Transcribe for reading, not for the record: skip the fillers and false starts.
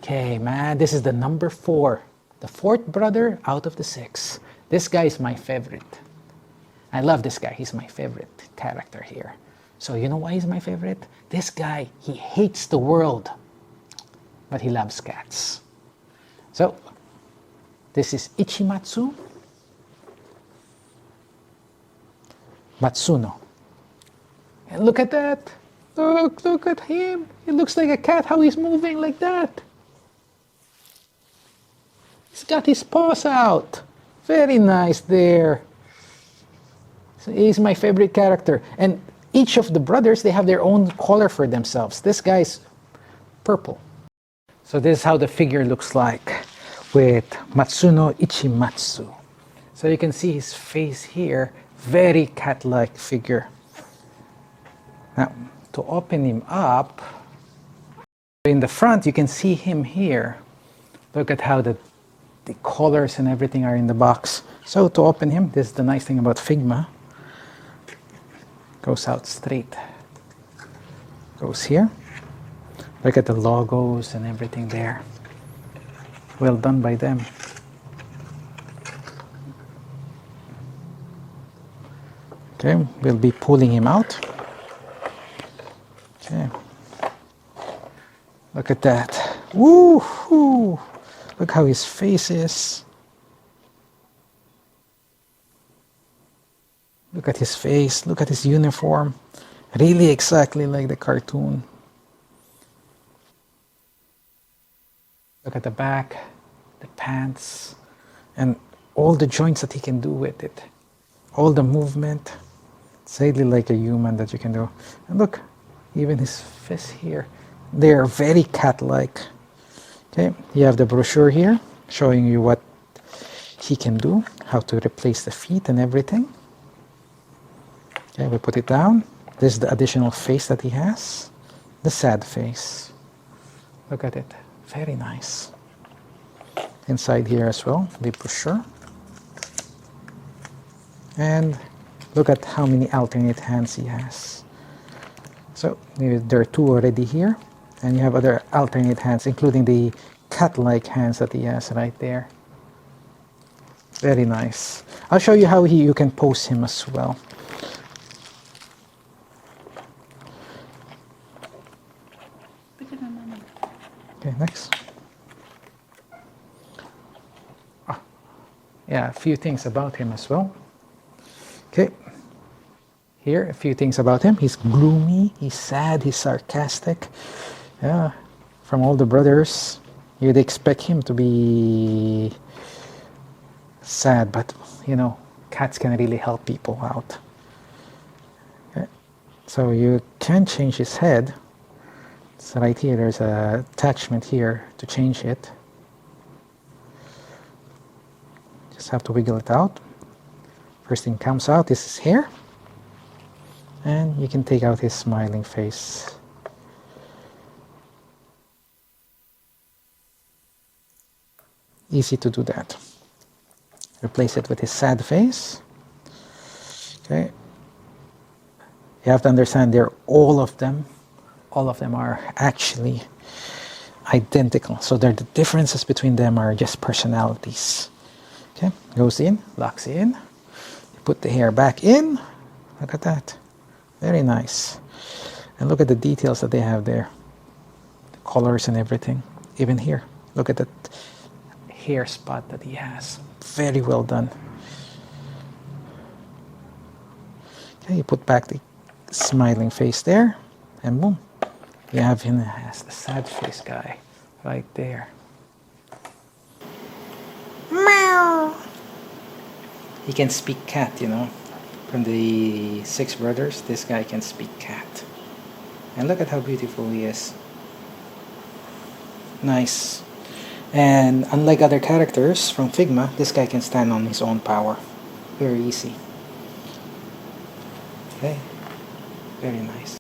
Okay, man, this is the number 4. The 4th brother out of the 6. This guy is my favorite. I love this guy. He's my favorite character here. So you know why he's my favorite? This guy, he hates the world, but he loves cats. So, this is Ichimatsu Matsuno. And look at that. Look at him. He looks like a cat, how he's moving like that. He's got his paws out. Very nice there. So he's my favorite character. And each of the brothers, they have their own color for themselves. This guy's purple. So this is how the figure looks like with Matsuno Ichimatsu. So you can see his face here. Very cat-like figure. Now, to open him up, in the front you can see him here. Look at how the colors and everything are in the box. So to open him, this is the nice thing about Figma. Goes out straight. Goes here. Look at the logos and everything there. Well done by them. Okay, we'll be pulling him out. Okay. Look at that. Woo-hoo! Look how his face is. Look at his face. Look at his uniform. Really exactly like the cartoon. Look at the back, the pants, and all the joints that he can do with it. All the movement. It's really like a human that you can do. And look, even his fists here. They are very cat-like. Okay, you have the brochure here showing you what he can do, how to replace the feet and everything. Okay, we put it down. This is the additional face that he has. The sad face. Look at it. Very nice. Inside here as well, the brochure. And look at how many alternate hands he has. So there are 2 already here. And you have other alternate hands, including the cat-like hands that he has right there. Very nice. I'll show you how you can pose him as well. Okay, next. Yeah, a few things about him as well. Okay. Here, a few things about him. He's gloomy, he's sad, he's sarcastic. Yeah, from all the brothers, you'd expect him to be sad, but you know, cats can really help people out. Okay. So you can change his head. So right here, there's an attachment here to change it. Just have to wiggle it out. First thing comes out is his hair. And you can take out his smiling face. Easy to do that. Replace it with his sad face. Okay. You have to understand all of them are actually identical. So the differences between them are just personalities. Okay, goes in, locks in. You put the hair back in. Look at that. Very nice. And look at the details that they have there. The colors and everything. Even here. Look at that hair spot that he has. Very well done. Okay, you put back the smiling face there. And boom. You have him as the sad face guy. Right there. Meow. He can speak cat, you know. From the 6 brothers, this guy can speak cat. And look at how beautiful he is. Nice. And unlike other characters from Figma, this guy can stand on his own power. Very easy. Okay. Very nice.